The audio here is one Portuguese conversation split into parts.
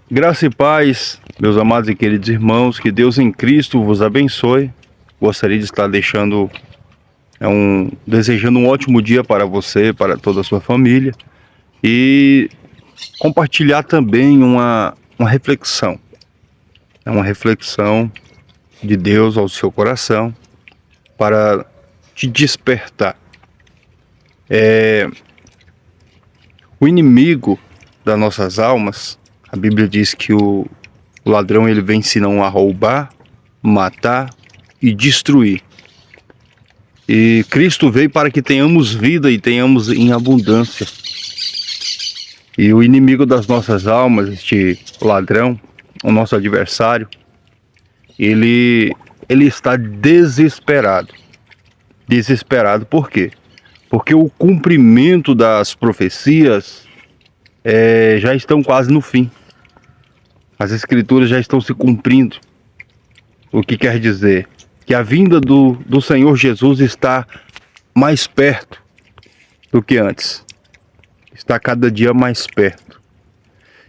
Graça e paz, meus amados e queridos irmãos, que Deus em Cristo vos abençoe. Gostaria de estar desejando um ótimo dia para você, para toda a sua família e compartilhar também uma reflexão. É uma reflexão de Deus ao seu coração para te despertar. O inimigo das nossas almas, a Bíblia diz que o ladrão ele vem senão a roubar, matar e destruir. E Cristo veio para que tenhamos vida e tenhamos em abundância. E o inimigo das nossas almas, este ladrão, o nosso adversário, ele está desesperado. Desesperado por quê? Porque o cumprimento das profecias já estão quase no fim. As escrituras já estão se cumprindo. O que quer dizer? Que a vinda do Senhor Jesus está mais perto do que antes. Está cada dia mais perto.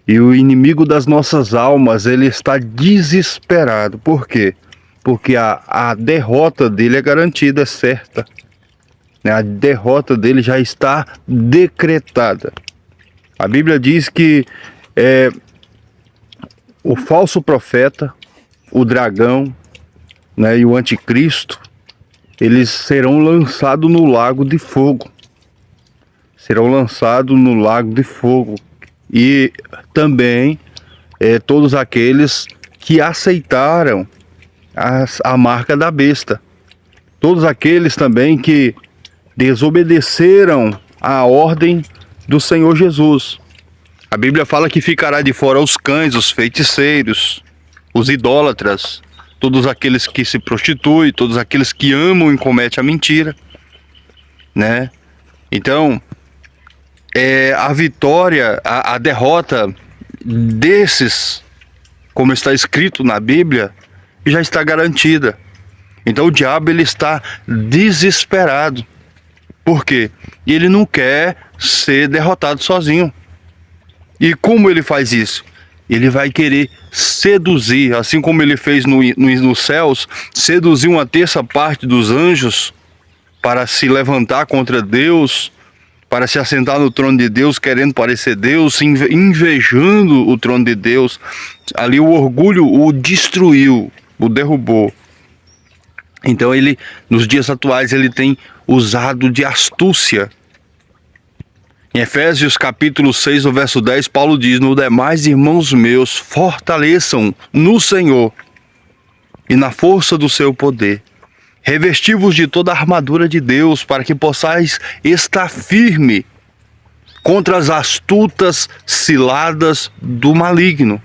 E o inimigo das nossas almas, ele está desesperado. Por quê? Porque a derrota dele é garantida, é certa. A derrota dele já está decretada. A Bíblia diz que o falso profeta, o dragão, e o anticristo, eles serão lançados no lago de fogo. Serão lançados no lago de fogo. E também todos aqueles que aceitaram a marca da besta. Todos aqueles também que desobedeceram a ordem do Senhor Jesus. A Bíblia fala que ficará de fora os cães, os feiticeiros, os idólatras, todos aqueles que se prostituem, todos aqueles que amam e cometem a mentira, né? Então, a vitória, a derrota desses, como está escrito na Bíblia, já está garantida. Então o diabo ele está desesperado. Por quê? Ele não quer ser derrotado sozinho. E como ele faz isso? Ele vai querer seduzir, assim como ele fez nos céus, seduzir uma terça parte dos anjos para se levantar contra Deus, para se assentar no trono de Deus, querendo parecer Deus, invejando o trono de Deus. Ali o orgulho o destruiu, o derrubou. Então ele, nos dias atuais, ele tem usado de astúcia. Em Efésios capítulo 6, no verso 10, Paulo diz: "No demais, irmãos meus, fortaleçam no Senhor e na força do seu poder. Revesti-vos de toda a armadura de Deus, para que possais estar firme contra as astutas ciladas do maligno."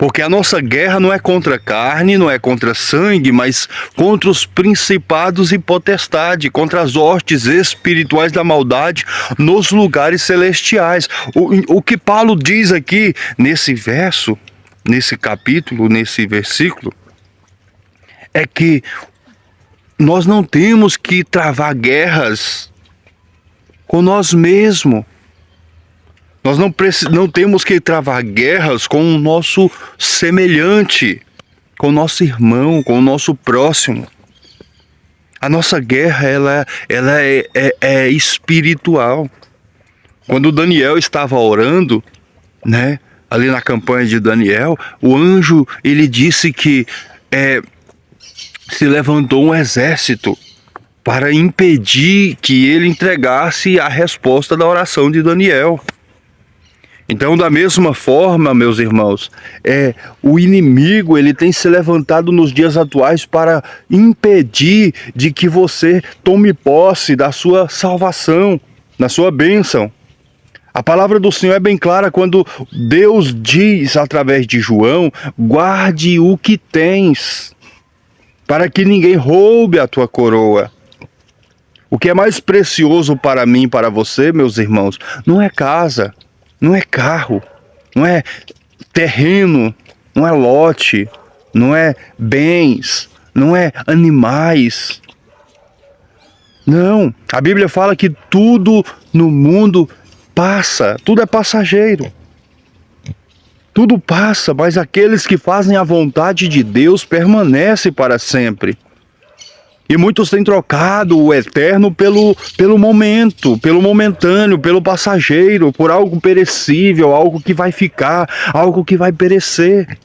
Porque a nossa guerra não é contra a carne, não é contra sangue, mas contra os principados e potestades, contra as hostes espirituais da maldade nos lugares celestiais. O que Paulo diz aqui nesse verso, nesse capítulo, nesse versículo, é que nós não temos que travar guerras com nós mesmos. Nós não temos que travar guerras com o nosso semelhante, com o nosso irmão, com o nosso próximo. A nossa guerra ela é espiritual. Quando Daniel estava orando, ali na campanha de Daniel, o anjo ele disse que se levantou um exército para impedir que ele entregasse a resposta da oração de Daniel. Então, da mesma forma, meus irmãos, o inimigo ele tem se levantado nos dias atuais para impedir de que você tome posse da sua salvação, da sua bênção. A palavra do Senhor é bem clara quando Deus diz através de João: guarde o que tens, para que ninguém roube a tua coroa. O que é mais precioso para mim e para você, meus irmãos, não é casa, não é carro, não é terreno, não é lote, não é bens, não é animais. Não, a Bíblia fala que tudo no mundo passa, tudo é passageiro. Tudo passa, mas aqueles que fazem a vontade de Deus permanecem para sempre. E muitos têm trocado o eterno pelo momento, pelo momentâneo, pelo passageiro, por algo perecível, algo que vai ficar, algo que vai perecer.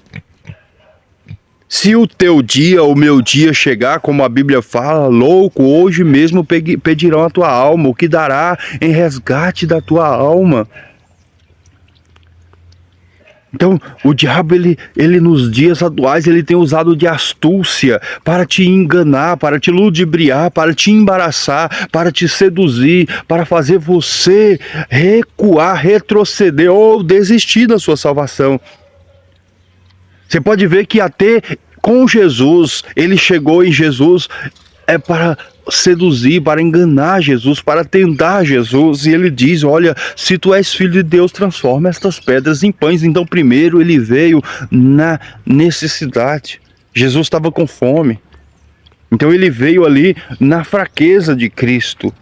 Se o teu dia, o meu dia chegar, como a Bíblia fala, louco, hoje mesmo pedirão a tua alma, o que dará em resgate da tua alma. Então, o diabo, ele nos dias atuais, ele tem usado de astúcia para te enganar, para te ludibriar, para te embaraçar, para te seduzir, para fazer você recuar, retroceder ou desistir da sua salvação. Você pode ver que até com Jesus, ele chegou em Jesus para seduzir, para enganar Jesus, para tentar Jesus, e ele diz: olha, se tu és filho de Deus, transforma estas pedras em pães. Então primeiro ele veio na necessidade. Jesus estava com fome, então ele veio ali na fraqueza de Cristo.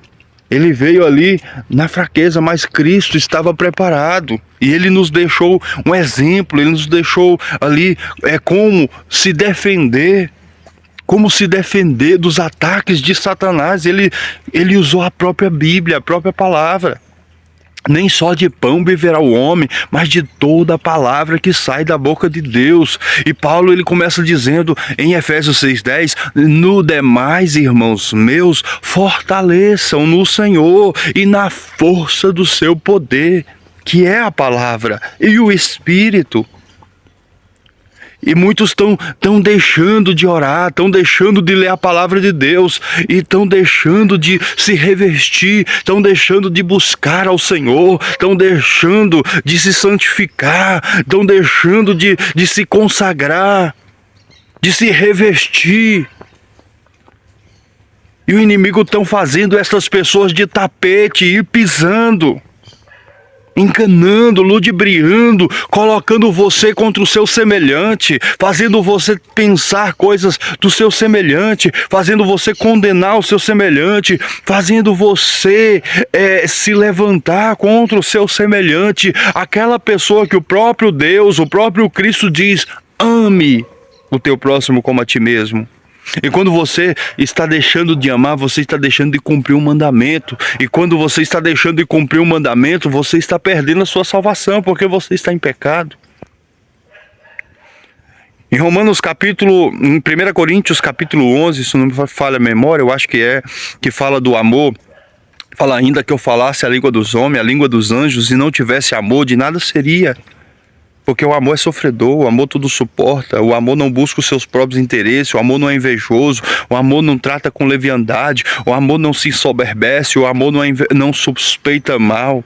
Ele veio ali na fraqueza, mas Cristo estava preparado. E ele nos deixou um exemplo, ele nos deixou ali como se defender. Como se defender dos ataques de Satanás. Ele usou a própria Bíblia, a própria palavra. Nem só de pão viverá o homem, mas de toda a palavra que sai da boca de Deus. E Paulo, ele começa dizendo em Efésios 6:10, no demais, irmãos meus, fortaleçam no Senhor e na força do seu poder, que é a palavra e o Espírito. E muitos estão deixando de orar, estão deixando de ler a palavra de Deus, e estão deixando de se revestir, estão deixando de buscar ao Senhor, estão deixando de se santificar, estão deixando de se consagrar, de se revestir. E o inimigo estão fazendo essas pessoas de tapete, ir pisando, enganando, ludibriando, colocando você contra o seu semelhante, fazendo você pensar coisas do seu semelhante, fazendo você condenar o seu semelhante, fazendo você se levantar contra o seu semelhante, aquela pessoa que o próprio Deus, o próprio Cristo diz: ame o teu próximo como a ti mesmo. E quando você está deixando de amar, você está deixando de cumprir um mandamento. E quando você está deixando de cumprir um mandamento, você está perdendo a sua salvação, porque você está em pecado. Em Romanos em 1 Coríntios capítulo 11, se não me falha a memória, eu acho que fala do amor. Fala: ainda que eu falasse a língua dos homens, a língua dos anjos, e não tivesse amor, de nada seria. Porque o amor é sofredor, o amor tudo suporta, o amor não busca os seus próprios interesses, o amor não é invejoso, o amor não trata com leviandade, o amor não se ensoberbece, o amor não suspeita mal,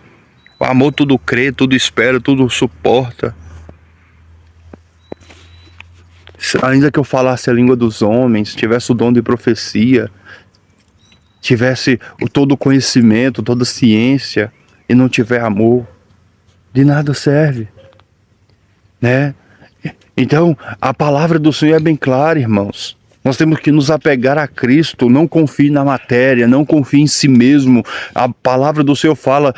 o amor tudo crê, tudo espera, tudo suporta. Ainda que eu falasse a língua dos homens, tivesse o dom de profecia, tivesse todo o conhecimento, toda a ciência, e não tiver amor, de nada serve. Né? Então, a palavra do Senhor é bem clara, irmãos. Nós temos que nos apegar a Cristo. Não confie na matéria, não confie em si mesmo. A palavra do Senhor fala: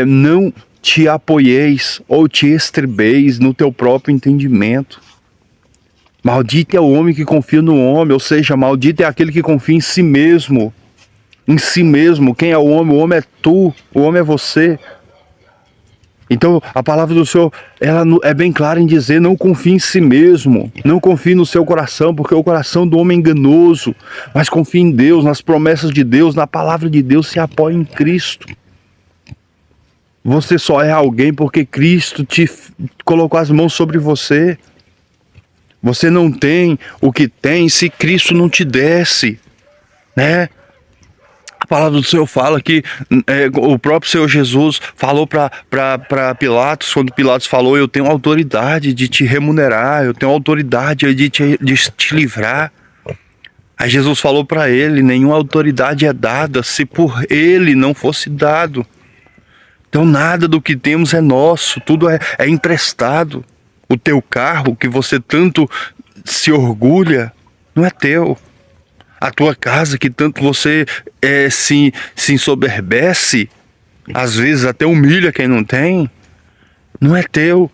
não te apoieis ou te estribeis no teu próprio entendimento. Maldito é o homem que confia no homem, ou seja, maldito é aquele que confia em si mesmo. Em si mesmo. Quem é o homem? O homem é tu, o homem é você. Então, a palavra do Senhor, ela é bem clara em dizer: não confie em si mesmo, não confie no seu coração, porque o coração do homem é enganoso, mas confie em Deus, nas promessas de Deus, na palavra de Deus, se apoie em Cristo. Você só é alguém porque Cristo te colocou as mãos sobre você. Você não tem o que tem se Cristo não te desse, né? A palavra do Senhor fala que o próprio Senhor Jesus falou para Pilatos, quando Pilatos falou: eu tenho autoridade de te remunerar, eu tenho autoridade de te livrar. Aí Jesus falou para ele: nenhuma autoridade é dada se por ele não fosse dado. Então nada do que temos é nosso, tudo é emprestado. O teu carro, que você tanto se orgulha, não é teu. A tua casa, que tanto você se ensoberbece, às vezes até humilha quem não tem, não é teu.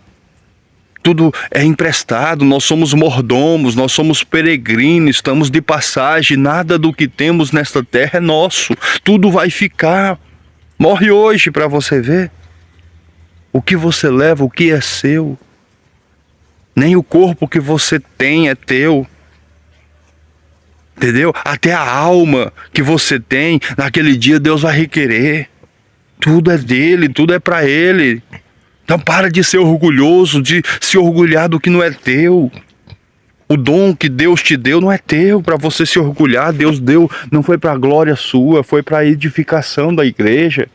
Tudo é emprestado, nós somos mordomos, nós somos peregrinos, estamos de passagem, nada do que temos nesta terra é nosso, tudo vai ficar. Morre hoje para você ver o que você leva, o que é seu. Nem o corpo que você tem é teu. Entendeu? Até a alma que você tem, naquele dia Deus vai requerer. Tudo é dele, tudo é para ele. Então para de ser orgulhoso, de se orgulhar do que não é teu. O dom que Deus te deu não é teu para você se orgulhar. Deus deu, não foi para a glória sua, foi para a edificação da igreja.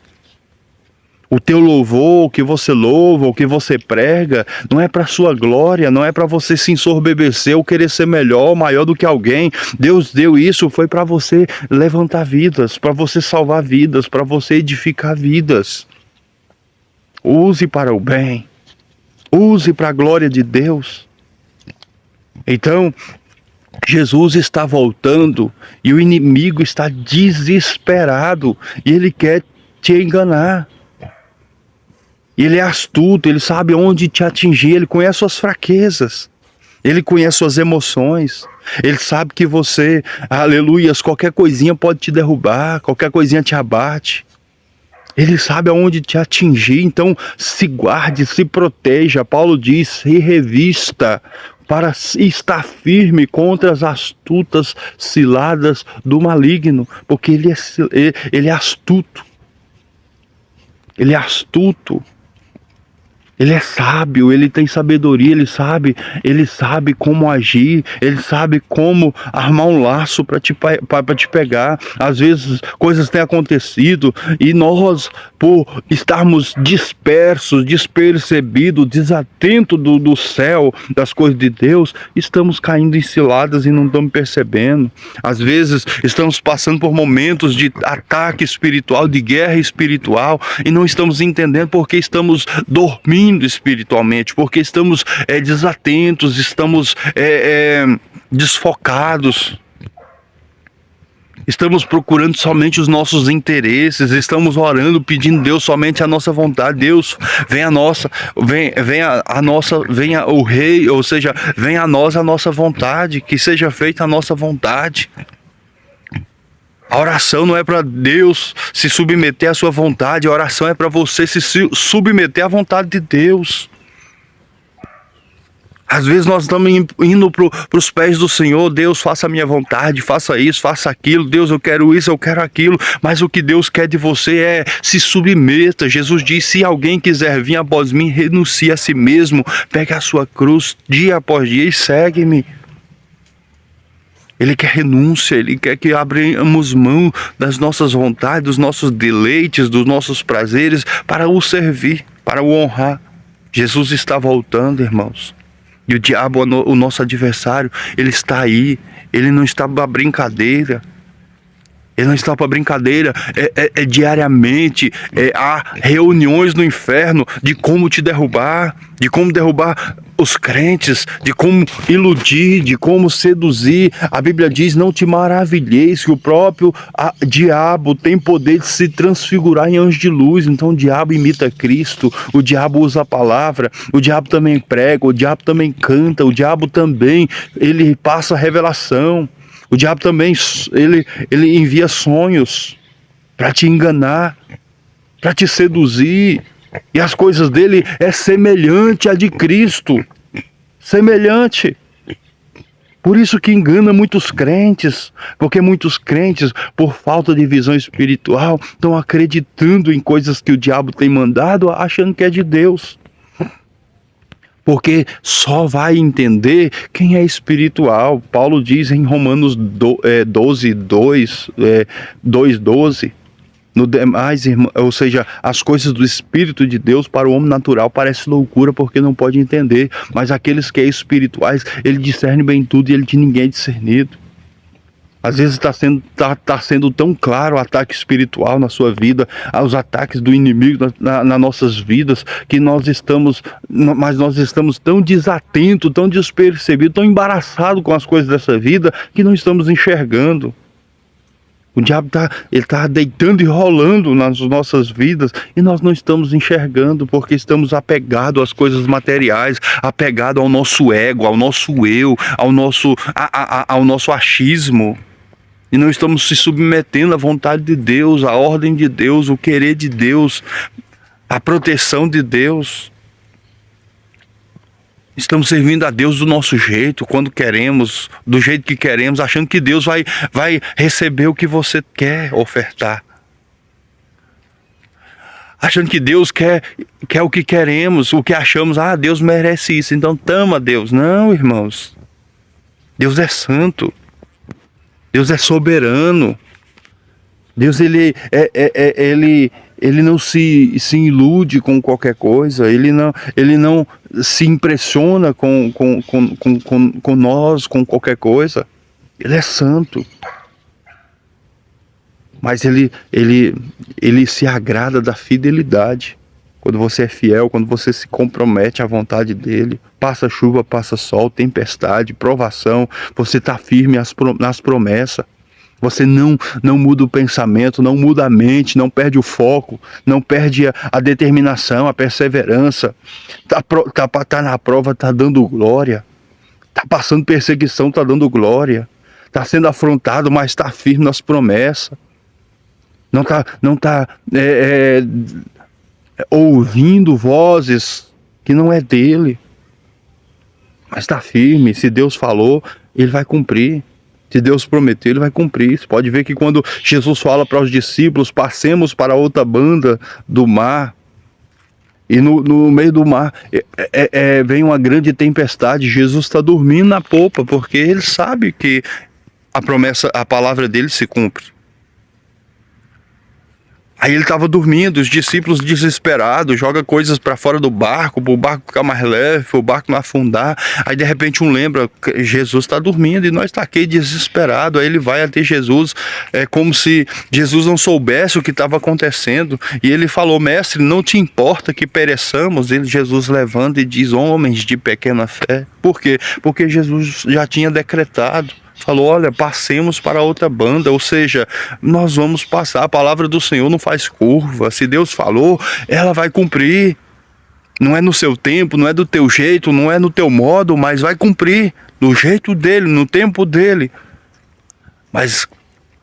O teu louvor, o que você louva, o que você prega, não é para sua glória, não é para você se ensorbebecer ou querer ser melhor, maior do que alguém. Deus deu isso, foi para você levantar vidas, para você salvar vidas, para você edificar vidas. Use para o bem, use para a glória de Deus. Então, Jesus está voltando e o inimigo está desesperado e ele quer te enganar. Ele é astuto, ele sabe onde te atingir, ele conhece suas fraquezas, ele conhece suas emoções, ele sabe que você, aleluias, qualquer coisinha pode te derrubar, qualquer coisinha te abate. Ele sabe aonde te atingir, então se guarde, se proteja. Paulo diz, se revista para estar firme contra as astutas ciladas do maligno, porque ele é astuto. Ele é astuto. Ele é sábio, ele tem sabedoria, ele sabe como agir, ele sabe como armar um laço para te pegar. Às vezes coisas têm acontecido e nós, por estarmos dispersos, despercebidos, desatentos do céu, das coisas de Deus, estamos caindo em ciladas e não estamos percebendo. Às vezes estamos passando por momentos de ataque espiritual, de guerra espiritual, e não estamos entendendo porque estamos dormindo espiritualmente, porque estamos desatentos, estamos desfocados, estamos procurando somente os nossos interesses, estamos orando, pedindo a Deus somente a nossa vontade. Deus, venha o Rei, ou seja, venha a nós a nossa vontade, que seja feita a nossa vontade. A oração não é para Deus se submeter à sua vontade, a oração é para você se submeter à vontade de Deus. Às vezes nós estamos indo para os pés do Senhor. Deus, faça a minha vontade, faça isso, faça aquilo. Deus, eu quero isso, eu quero aquilo. Mas o que Deus quer de você é se submeta. Jesus disse, se alguém quiser vir após mim, renuncie a si mesmo, pegue a sua cruz dia após dia e segue-me. Ele quer renúncia, ele quer que abramos mão das nossas vontades, dos nossos deleites, dos nossos prazeres, para o servir, para o honrar. Jesus está voltando, irmãos. E o diabo, o nosso adversário, ele está aí, ele não está para brincadeira. Ele não está para brincadeira, diariamente, há reuniões no inferno de como te derrubar, de como derrubar os crentes, de como iludir, de como seduzir. A Bíblia diz, não te maravilheis que o próprio diabo tem poder de se transfigurar em anjo de luz. Então o diabo imita Cristo, o diabo usa a palavra, o diabo também prega, o diabo também canta, o diabo também, ele passa revelação. O diabo também, ele envia sonhos para te enganar, para te seduzir. E as coisas dele é semelhante à de Cristo. Semelhante. Por isso que engana muitos crentes. Porque muitos crentes, por falta de visão espiritual, estão acreditando em coisas que o diabo tem mandado, achando que é de Deus. Porque só vai entender quem é espiritual. Paulo diz em Romanos 2:12, no demais, ou seja, as coisas do Espírito de Deus para o homem natural parece loucura porque não pode entender, mas aqueles que é espirituais, ele discerne bem tudo e ele de ninguém é discernido. Às vezes está sendo tão claro o ataque espiritual na sua vida, os ataques do inimigo nas nossas vidas, que nós estamos tão desatentos, tão despercebidos, tão embaraçados com as coisas dessa vida, que não estamos enxergando. O diabo tá deitando e rolando nas nossas vidas e nós não estamos enxergando porque estamos apegados às coisas materiais, apegados ao nosso ego, ao nosso eu, ao nosso achismo. E não estamos se submetendo à vontade de Deus, à ordem de Deus, o querer de Deus, a proteção de Deus. Estamos servindo a Deus do nosso jeito, quando queremos, do jeito que queremos, achando que Deus vai receber o que você quer ofertar. Achando que Deus quer o que queremos, o que achamos, Deus merece isso, então tama Deus. Não, irmãos. Deus é santo. Deus é soberano. Deus, ele não se ilude com qualquer coisa, ele não se impressiona com nós, com qualquer coisa. Ele é santo. Mas ele se agrada da fidelidade. Quando você é fiel, quando você se compromete à vontade dele, passa chuva, passa sol, tempestade, provação, você está firme nas promessas. Você não muda o pensamento, não muda a mente, não perde o foco, não perde a determinação, a perseverança. Tá na prova, tá dando glória. Tá passando perseguição, tá dando glória. Tá sendo afrontado, mas está firme nas promessas. Não tá ouvindo vozes que não é dele. Mas está firme. Se Deus falou, ele vai cumprir. Se Deus prometeu, ele vai cumprir. Você pode ver que quando Jesus fala para os discípulos, passemos para outra banda do mar, e no meio do mar vem uma grande tempestade, Jesus está dormindo na popa, porque ele sabe que a palavra dele se cumpre. Aí ele estava dormindo, os discípulos desesperados, joga coisas para fora do barco, para o barco ficar mais leve, para o barco não afundar. Aí de repente um lembra, Jesus está dormindo e nós está aqui desesperado. Aí ele vai até Jesus, como se Jesus não soubesse o que estava acontecendo. E ele falou, mestre, não te importa que pereçamos? Jesus levanta e diz, homens de pequena fé. Por quê? Porque Jesus já tinha decretado. Falou, olha, passemos para outra banda, ou seja, nós vamos passar, a palavra do Senhor não faz curva, se Deus falou, ela vai cumprir, não é no seu tempo, não é do teu jeito, não é no teu modo, mas vai cumprir, no jeito dele, no tempo dele. Mas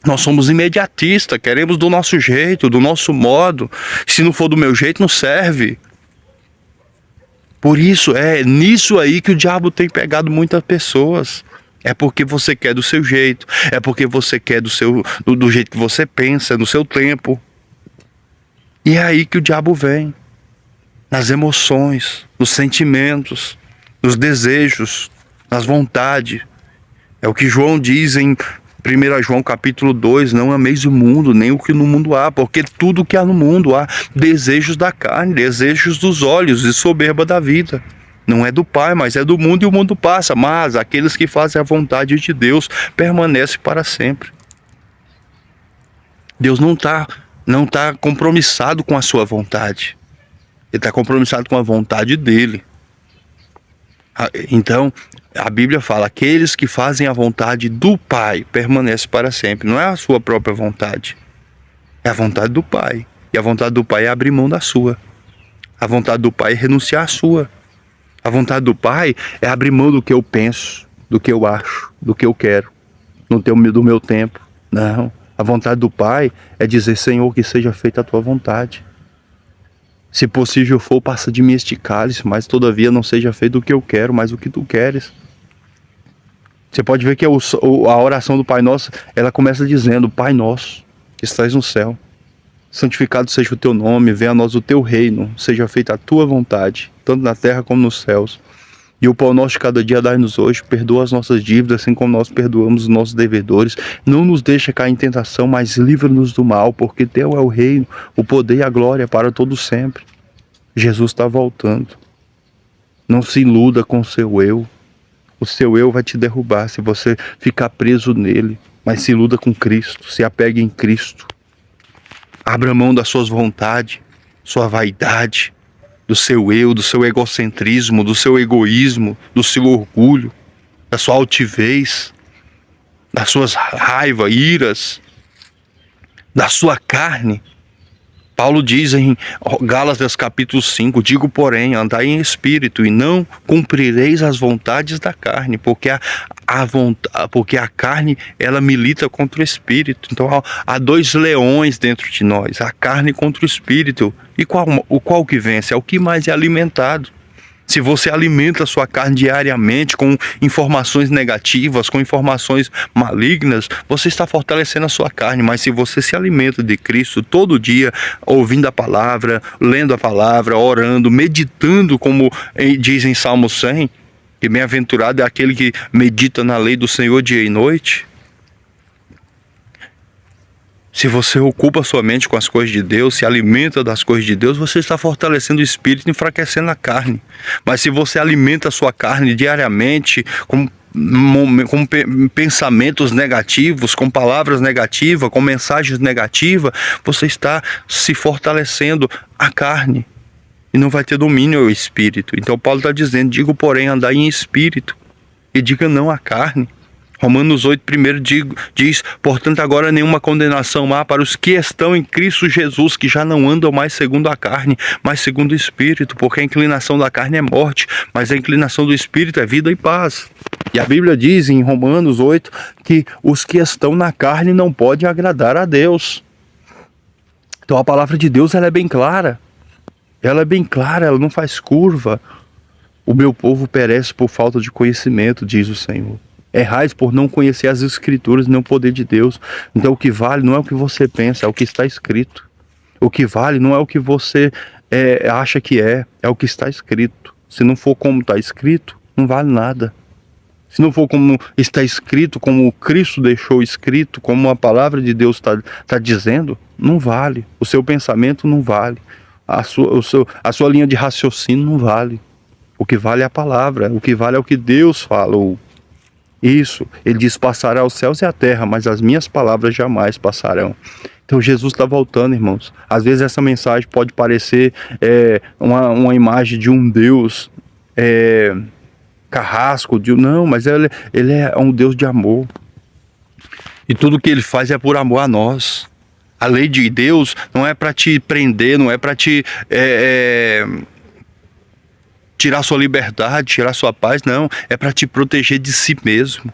nós somos imediatistas, queremos do nosso jeito, do nosso modo, se não for do meu jeito não serve. Por isso, é nisso aí que o diabo tem pegado muitas pessoas. É porque você quer do seu jeito, é porque você quer do jeito que você pensa, no seu tempo. E é aí que o diabo vem, nas emoções, nos sentimentos, nos desejos, nas vontades. É o que João diz em 1 João capítulo 2, não ameis o mundo, nem o que no mundo há, porque tudo que há no mundo há desejos da carne, desejos dos olhos e soberba da vida. Não é do Pai, mas é do mundo e o mundo passa. Mas aqueles que fazem a vontade de Deus permanecem para sempre. Deus não tá compromissado com a sua vontade. Ele está compromissado com a vontade dele. Então, a Bíblia fala, aqueles que fazem a vontade do Pai permanecem para sempre. Não é a sua própria vontade. É a vontade do Pai. E a vontade do Pai é abrir mão da sua. A vontade do Pai é renunciar à sua. A vontade do Pai é abrir mão do que eu penso, do que eu acho, do que eu quero, do meu tempo. Não. A vontade do Pai é dizer, Senhor, que seja feita a tua vontade. Se possível for, passa de mim este cálice, mas todavia não seja feito o que eu quero, mas o que tu queres. Você pode ver que a oração do Pai Nosso, ela começa dizendo, Pai Nosso, que estás no céu, santificado seja o teu nome, venha a nós o teu reino, seja feita a tua vontade, tanto na terra como nos céus. E o pão nosso de cada dia dai-nos hoje, perdoa as nossas dívidas, assim como nós perdoamos os nossos devedores. Não nos deixa cair em tentação, mas livra-nos do mal, porque teu é o reino, o poder e a glória para todo sempre. Jesus está voltando. Não se iluda com o seu eu. O seu eu vai te derrubar se você ficar preso nele. Mas se iluda com Cristo, se apegue em Cristo. Abra mão das suas vontades, sua vaidade, do seu eu, do seu egocentrismo, do seu egoísmo, do seu orgulho, da sua altivez, das suas raivas, iras. da sua carne. Paulo diz em Gálatas capítulo 5, digo porém, andai em espírito e não cumprireis as vontades da carne, porque a carne ela milita contra o espírito. Então há dois leões dentro de nós, a carne contra o espírito. E qual que vence? É o que mais é alimentado. Se você alimenta a sua carne diariamente com informações negativas, com informações malignas, você está fortalecendo a sua carne. Mas se você se alimenta de Cristo todo dia, ouvindo a palavra, lendo a palavra, orando, meditando, como diz em Salmo 100, que bem-aventurado é aquele que medita na lei do Senhor dia e noite. Se você ocupa sua mente com as coisas de Deus, se alimenta das coisas de Deus, você está fortalecendo o espírito e enfraquecendo a carne. Mas se você alimenta a sua carne diariamente com pensamentos negativos, com palavras negativas, com mensagens negativas, você está se fortalecendo a carne e não vai ter domínio ao espírito. Então Paulo está dizendo, digo porém, andai em espírito e diga não à carne. Romanos 8, primeiro diz, portanto agora nenhuma condenação há para os que estão em Cristo Jesus, que já não andam mais segundo a carne, mas segundo o Espírito, porque a inclinação da carne é morte, mas a inclinação do Espírito é vida e paz. E a Bíblia diz em Romanos 8 que os que estão na carne não podem agradar a Deus. Então a palavra de Deus ela é bem clara, ela não faz curva. O meu povo perece por falta de conhecimento, diz o Senhor. Errais por não conhecer as Escrituras nem o poder de Deus. Então o que vale não é o que você pensa, é o que está escrito. O que vale não é o que você acha que é o que está escrito. Se não for como está escrito, não vale nada. Se não for como está escrito, como Cristo deixou escrito, como a palavra de Deus está dizendo, não vale. O seu pensamento não vale. A sua linha de raciocínio não vale. O que vale é a palavra, o que vale é o que Deus falou. Isso, ele diz, passará os céus e a terra, mas as minhas palavras jamais passarão. Então Jesus está voltando, irmãos. Às vezes essa mensagem pode parecer uma imagem de um Deus carrasco, não, mas ele é um Deus de amor. E tudo que ele faz é por amor a nós. A lei de Deus não é para te prender, não é para te tirar sua liberdade, tirar sua paz, não, é para te proteger de si mesmo.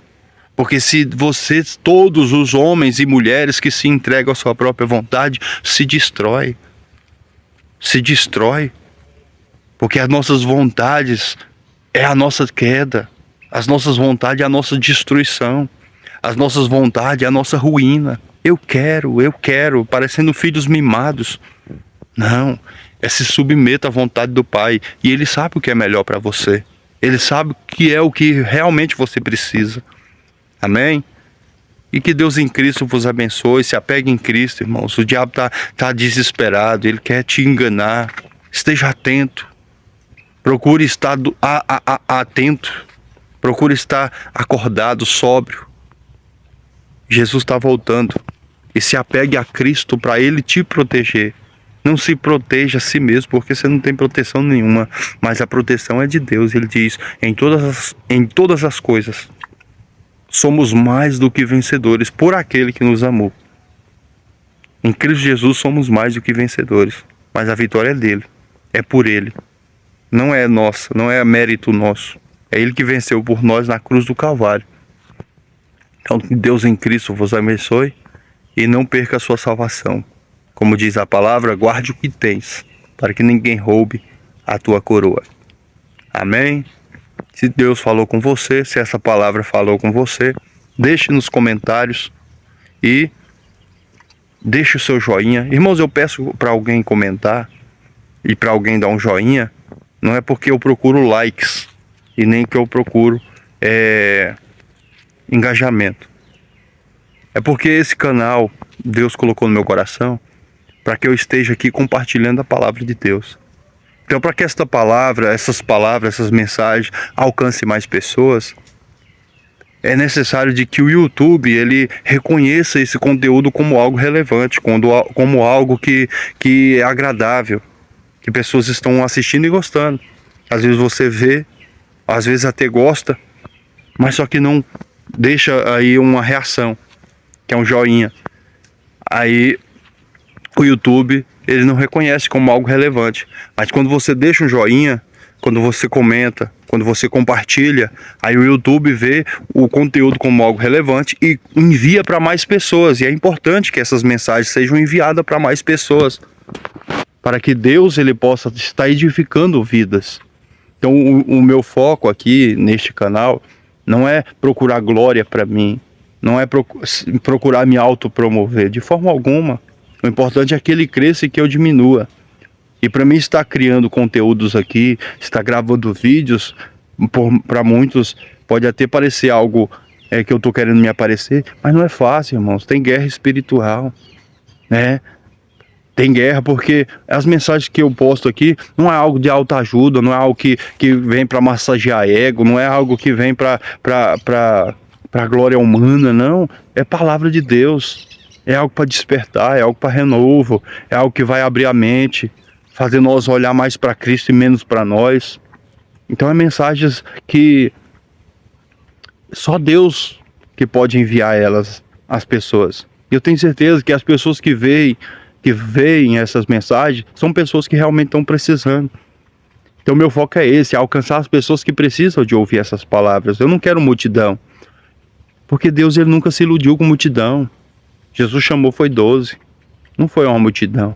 Porque se vocês, todos os homens e mulheres que se entregam à sua própria vontade, se destrói. Porque as nossas vontades é a nossa queda, as nossas vontades é a nossa destruição, as nossas vontades é a nossa ruína. Eu quero, parecendo filhos mimados. Não, se submeta à vontade do Pai. E Ele sabe o que é melhor para você. Ele sabe o que é o que realmente você precisa. Amém? E que Deus em Cristo vos abençoe. Se apegue em Cristo, irmãos. O diabo tá desesperado. Ele quer te enganar. Esteja atento. Procure estar atento. Procure estar acordado, sóbrio. Jesus está voltando. E se apegue a Cristo para Ele te proteger. Não se proteja a si mesmo, porque você não tem proteção nenhuma. Mas a proteção é de Deus. Ele diz, em todas as coisas, somos mais do que vencedores por aquele que nos amou. Em Cristo Jesus somos mais do que vencedores. Mas a vitória é dele. É por Ele. Não é nossa, não é mérito nosso. É Ele que venceu por nós na cruz do Calvário. Então, que Deus em Cristo vos abençoe e não perca a sua salvação. Como diz a palavra, guarde o que tens, para que ninguém roube a tua coroa. Amém? Se Deus falou com você, se essa palavra falou com você, deixe nos comentários e deixe o seu joinha. Irmãos, eu peço para alguém comentar e para alguém dar um joinha, não é porque eu procuro likes e nem que eu procuro engajamento. É porque esse canal Deus colocou no meu coração para que eu esteja aqui compartilhando a palavra de Deus. Então, para que esta palavra, essas mensagens alcancem mais pessoas, é necessário de que o YouTube ele reconheça esse conteúdo como algo relevante, como algo que é agradável, que pessoas estão assistindo e gostando. Às vezes você vê, às vezes até gosta, mas só que não deixa aí uma reação, que é um joinha. Aí o YouTube, ele não reconhece como algo relevante. Mas quando você deixa um joinha, quando você comenta, quando você compartilha, aí o YouTube vê o conteúdo como algo relevante e envia para mais pessoas. E é importante que essas mensagens sejam enviadas para mais pessoas, para que Deus ele possa estar edificando vidas. Então o meu foco aqui neste canal não é procurar glória para mim, não é procurar me autopromover, de forma alguma. O importante é que ele cresça e que eu diminua. E para mim estar criando conteúdos aqui, estar gravando vídeos, para muitos pode até parecer algo que eu estou querendo me aparecer, mas não é fácil, irmãos. Tem guerra espiritual, né? Tem guerra porque as mensagens que eu posto aqui não é algo de autoajuda, não é algo que vem para massagear ego, não é algo que vem para glória humana, não. É palavra de Deus, é algo para despertar, é algo para renovo, é algo que vai abrir a mente, fazer nós olhar mais para Cristo e menos para nós. Então é mensagens que só Deus que pode enviar elas às pessoas. E eu tenho certeza que as pessoas que veem essas mensagens são pessoas que realmente estão precisando. Então meu foco é esse, alcançar as pessoas que precisam de ouvir essas palavras. Eu não quero multidão, porque Deus ele nunca se iludiu com multidão. Jesus chamou foi 12, não foi uma multidão.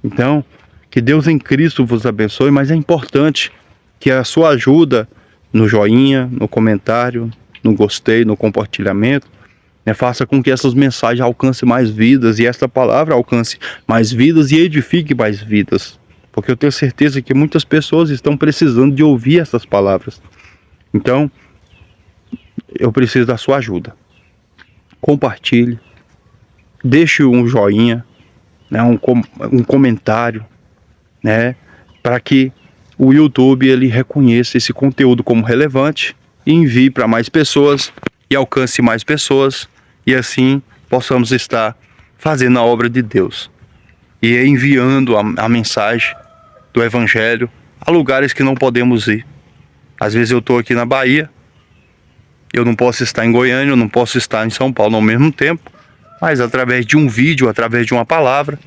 Então, que Deus em Cristo vos abençoe, mas é importante que a sua ajuda no joinha, no comentário, no gostei, no compartilhamento, faça com que essas mensagens alcancem mais vidas e esta palavra alcance mais vidas e edifique mais vidas. Porque eu tenho certeza que muitas pessoas estão precisando de ouvir essas palavras. Então, eu preciso da sua ajuda. Compartilhe, deixe um joinha, um comentário, para que o YouTube ele reconheça esse conteúdo como relevante e envie para mais pessoas e alcance mais pessoas. E assim possamos estar fazendo a obra de Deus e enviando a mensagem do Evangelho a lugares que não podemos ir. Às vezes eu estou aqui na Bahia, eu não posso estar em Goiânia, eu não posso estar em São Paulo ao mesmo tempo, mas através de um vídeo, através de uma palavra,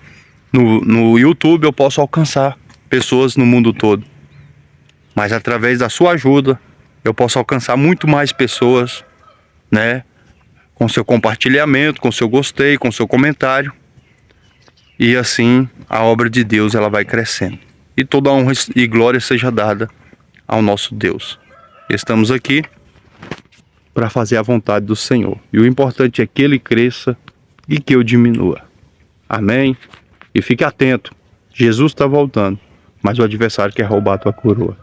no YouTube eu posso alcançar pessoas no mundo todo. Mas através da sua ajuda, eu posso alcançar muito mais pessoas, com seu compartilhamento, com seu gostei, com seu comentário. E assim a obra de Deus ela vai crescendo. E toda honra e glória seja dada ao nosso Deus. Estamos aqui para fazer a vontade do Senhor. E o importante é que Ele cresça e que eu diminua. Amém? E fique atento. Jesus está voltando, mas o adversário quer roubar a tua coroa.